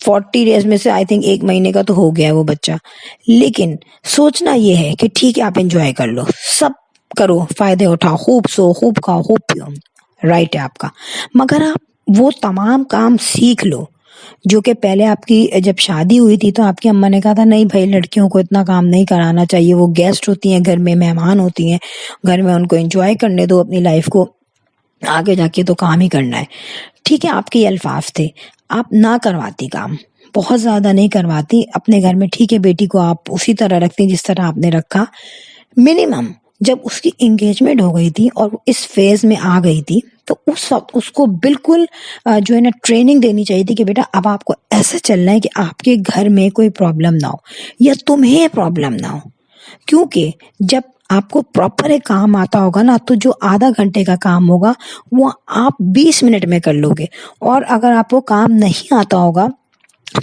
40 days میں سے I think 1 مہینے کا تو ہو گیا ہے وہ بچہ. لیکن سوچنا یہ ہے کہ ٹھیک ہے آپ انجوائے کر لو, سب کرو, فائدے اٹھاؤ, خوب سو, خوب کھاؤ, خوب پیو, رائٹ ہے آپ کا, مگر آپ وہ تمام کام سیکھ لو جو کہ پہلے آپ کی جب شادی ہوئی تھی تو آپ کی اماں نے کہا تھا نہیں بھائی لڑکیوں کو اتنا کام نہیں کرانا چاہیے, وہ گیسٹ ہوتی ہیں گھر میں, مہمان ہوتی ہیں گھر میں, ان کو انجوائے کرنے دو اپنی لائف کو, آگے جا کے تو کام ہی کرنا ہے. ٹھیک ہے آپ کے یہ الفاظ تھے, آپ نہ کرواتی کام, بہت زیادہ نہیں کرواتی اپنے گھر میں. ٹھیک ہے بیٹی کو آپ اسی طرح رکھتی جس طرح آپ نے رکھا. منیمم جب اس کی انگیجمنٹ ہو گئی تھی اور اس فیز میں آ گئی تھی تو اس وقت اس کو بالکل جو ہے نا ٹریننگ دینی چاہیے تھی کہ بیٹا اب آپ کو ایسے چلنا ہے کہ آپ کے گھر میں کوئی پرابلم نہ ہو یا تمہیں پرابلم نہ ہو. کیونکہ جب آپ کو پراپر ایک کام آتا ہوگا نا تو جو آدھا گھنٹے کا کام ہوگا وہ آپ 20 منٹ میں کر لو گے, اور اگر آپ کو کام نہیں آتا ہوگا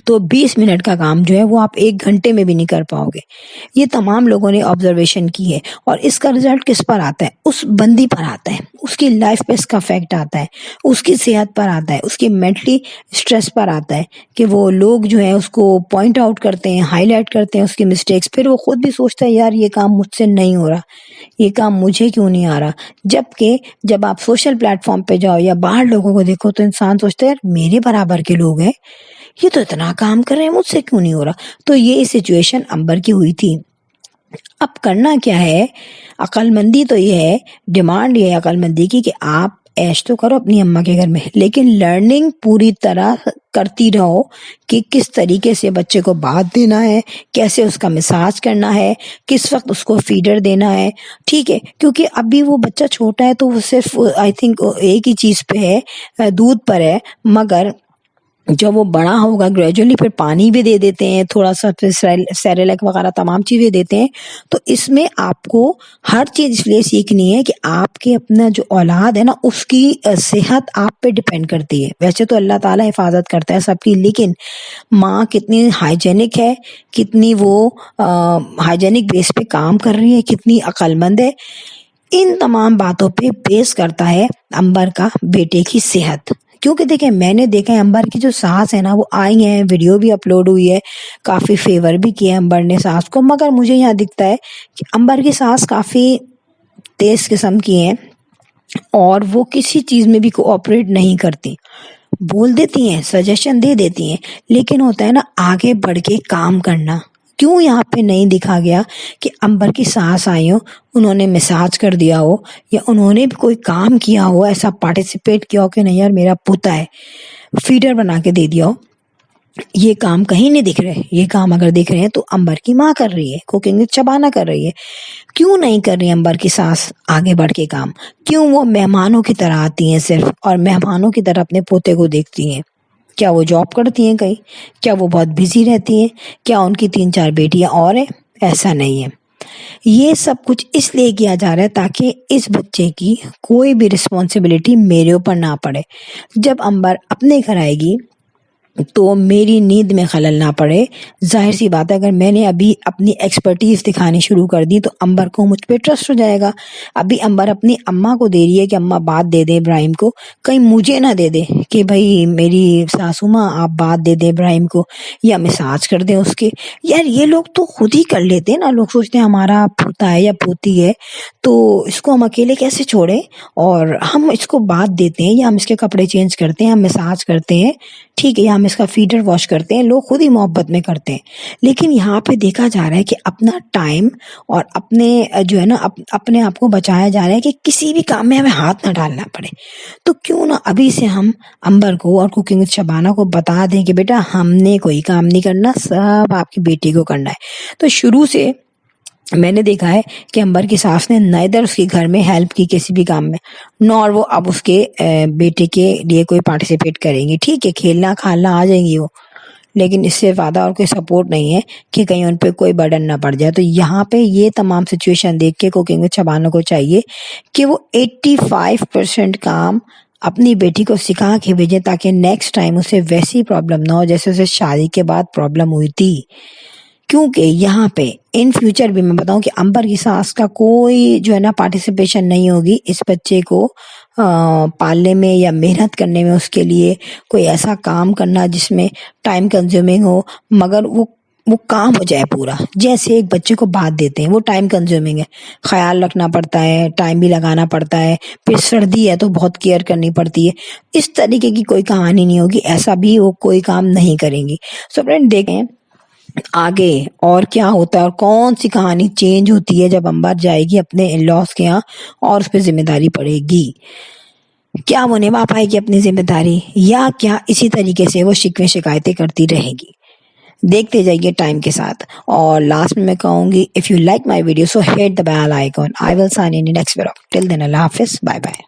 تو 20 منٹ کا کام جو ہے وہ آپ 1 گھنٹے میں بھی نہیں کر پاؤ گے. یہ تمام لوگوں نے آبزرویشن کی ہے, اور اس کا رزلٹ کس پر آتا ہے؟ اس بندی پر آتا ہے, اس کی لائف پہ اس کا افیکٹ آتا ہے, اس کی صحت پر آتا ہے, اس کی مینٹلی اسٹریس پر آتا ہے کہ وہ لوگ جو ہیں اس کو پوائنٹ آؤٹ کرتے ہیں, ہائی لائٹ کرتے ہیں اس کی مسٹیکس, پھر وہ خود بھی سوچتا ہے یار یہ کام مجھ سے نہیں ہو رہا, یہ کام مجھے کیوں نہیں آ رہا. جبکہ جب آپ سوشل پلیٹ فارم پہ جاؤ یا باہر لوگوں کو دیکھو تو انسان سوچتا ہے یار میرے برابر کے لوگ ہیں, یہ تو اتنا کام کر رہے ہیں, مجھ سے کیوں نہیں ہو رہا. تو یہ سچویشن امبر کی ہوئی تھی. اب کرنا کیا ہے, عقل مندی تو یہ ہے, ڈیمانڈ یہ ہے عقل مندی کی کہ آپ ایش تو کرو اپنی اماں کے گھر میں, لیکن لرننگ پوری طرح کرتی رہو کہ کس طریقے سے بچے کو بات دینا ہے, کیسے اس کا مساج کرنا ہے, کس وقت اس کو فیڈر دینا ہے. ٹھیک ہے, کیونکہ ابھی وہ بچہ چھوٹا ہے تو وہ صرف آئی تھنک ایک ہی چیز پہ ہے, دودھ پر ہے, مگر جب وہ بڑا ہوگا گریجولی پھر پانی بھی دے دیتے ہیں تھوڑا سا, پھر سیریلیک وغیرہ تمام چیزیں دیتے ہیں. تو اس میں آپ کو ہر چیز اس لیے سیکھنی ہے کہ آپ کے اپنا جو اولاد ہے نا اس کی صحت آپ پہ ڈپینڈ کرتی ہے. ویسے تو اللہ تعالیٰ حفاظت کرتا ہے سب کی, لیکن ماں کتنی ہائیجینک ہے, کتنی وہ ہائیجینک بیس پہ کام کر رہی ہے, کتنی عقل مند ہے, ان تمام باتوں پہ بیس کرتا ہے امبر کا بیٹے کی صحت. کیونکہ دیکھیں میں نے دیکھا ہے امبر کی جو ساس ہے نا وہ آئی ہیں, ویڈیو بھی اپلوڈ ہوئی ہے, کافی فیور بھی کیا امبر نے ساس کو, مگر مجھے یہاں دکھتا ہے کہ امبر کی ساس کافی تیز قسم کی ہیں اور وہ کسی چیز میں بھی کوآپریٹ نہیں کرتی. بول دیتی ہیں, سجیشن دے دیتی ہیں, لیکن ہوتا ہے نا آگے بڑھ کے کام کرنا. کیوں یہاں پہ نہیں دکھا گیا کہ امبر کی سانس آئی ہو, انہوں نے مساج کر دیا ہو یا انہوں نے بھی کوئی کام کیا ہو, ایسا پارٹیسپیٹ کیا ہو کہ نہیں یار میرا پوتا ہے, فیڈر بنا کے دے دیا ہو. یہ کام کہیں نہیں دکھ رہے. یہ کام اگر دکھ رہے ہیں تو امبر کی ماں کر رہی ہے, کوکنگ چبانا کر رہی ہے. کیوں نہیں کر رہی امبر کی ساس آگے بڑھ کے کام؟ کیوں وہ مہمانوں کی طرح آتی ہیں صرف, اور مہمانوں کی طرح اپنے پوتے کو دیکھتی ہیں؟ کیا وہ جاب کرتی ہیں کہیں؟ کیا وہ بہت بزی رہتی ہیں؟ کیا ان کی 3-4 بیٹیاں اور ہیں؟ ایسا نہیں ہے. یہ سب کچھ اس لیے کیا جا رہا ہے تاکہ اس بچے کی کوئی بھی رسپانسبلٹی میرے اوپر نہ پڑے. جب امبر اپنے گھر آئے گی تو میری نیند میں خلل نہ پڑے. ظاہر سی بات ہے اگر میں نے ابھی اپنی ایکسپرٹیز دکھانی شروع کر دی تو امبر کو مجھ پہ ٹرسٹ ہو جائے گا. ابھی امبر اپنی اماں کو دے رہی ہے کہ اماں بات دے دے ابراہیم کو, کہیں مجھے نہ دے دے کہ بھائی میری ساسو ماں آپ بات دے دے ابراہیم کو یا مساج کر دیں اس کے. یار یہ لوگ تو خود ہی کر لیتے ہیں نا, لوگ سوچتے ہیں ہمارا پوتا ہے یا پوتی ہے تو اس کو ہم اکیلے کیسے چھوڑیں, اور ہم اس کو بات دیتے ہیں یا ہم اس کے کپڑے چینج کرتے ہیں, ہم مساج کرتے ہیں, ٹھیک ہے, یا ہم اس کا فیڈر واش کرتے ہیں, لوگ خود ہی محبت میں کرتے ہیں. لیکن یہاں پہ دیکھا جا رہا ہے کہ اپنا ٹائم اور اپنے جو ہے نا اپنے آپ کو بچایا جا رہا ہے کہ کسی بھی کام میں ہمیں ہاتھ نہ ڈالنا پڑے. تو کیوں نہ ابھی سے ہم امبر کو اور کوکنگ شبانہ کو بتا دیں کہ بیٹا ہم نے کوئی کام نہیں کرنا, سب آپ کی بیٹی کو کرنا ہے. تو شروع سے میں نے دیکھا ہے کہ امبر کی ساس نے نیدر اس کے گھر میں ہیلپ کی کسی بھی کام میں, نور وہ اب اس کے بیٹے کے لیے کوئی پارٹیسپیٹ کریں گی. ٹھیک ہے کھیلنا کھالنا آ جائیں گی وہ, لیکن اس سے زیادہ اور کوئی سپورٹ نہیں ہے کہ کہیں ان پہ کوئی برڈن نہ پڑ جائے. تو یہاں پہ یہ تمام سچویشن دیکھ کے کوکنگ شبانہ کو چاہیے کہ وہ 85% کام اپنی بیٹی کو سکھا کے بھیجیں تاکہ نیکسٹ ٹائم اسے ویسی پرابلم نہ ہو جیسے اسے شادی کے بعد پرابلم ہوئی تھی. کیونکہ یہاں پہ ان فیوچر بھی میں بتاؤں کہ امبر کی ساس کا کوئی جو ہے نا پارٹیسپیشن نہیں ہوگی اس بچے کو پالنے میں یا محنت کرنے میں، اس کے لیے کوئی ایسا کام کرنا جس میں ٹائم کنزیومنگ ہو، مگر وہ کام ہو جائے پورا. جیسے ایک بچے کو بات دیتے ہیں وہ ٹائم کنزیومنگ ہے، خیال رکھنا پڑتا ہے، ٹائم بھی لگانا پڑتا ہے، پھر سردی ہے تو بہت کیئر کرنی پڑتی ہے. اس طریقے کی کوئی کہانی نہیں ہوگی، ایسا بھی وہ کوئی کام نہیں کریں گی. سو فرینڈ دیکھیں آگے اور کیا ہوتا ہے اور کون سی کہانی چینج ہوتی ہے جب امبر جائے گی اپنے ان لاس کے یہاں اور اس پہ ذمہ داری پڑے گی. کیا وہ نبھا پائے گی اپنی ذمہ داری، یا کیا اسی طریقے سے وہ شکوے شکایتیں کرتی رہے گی؟ دیکھتے جائیے ٹائم کے ساتھ. اور لاسٹ میں کہوں گی if you like my video so hit the bell icon. I will sign in next video. Till then اللہ حافظ، بائے بائے.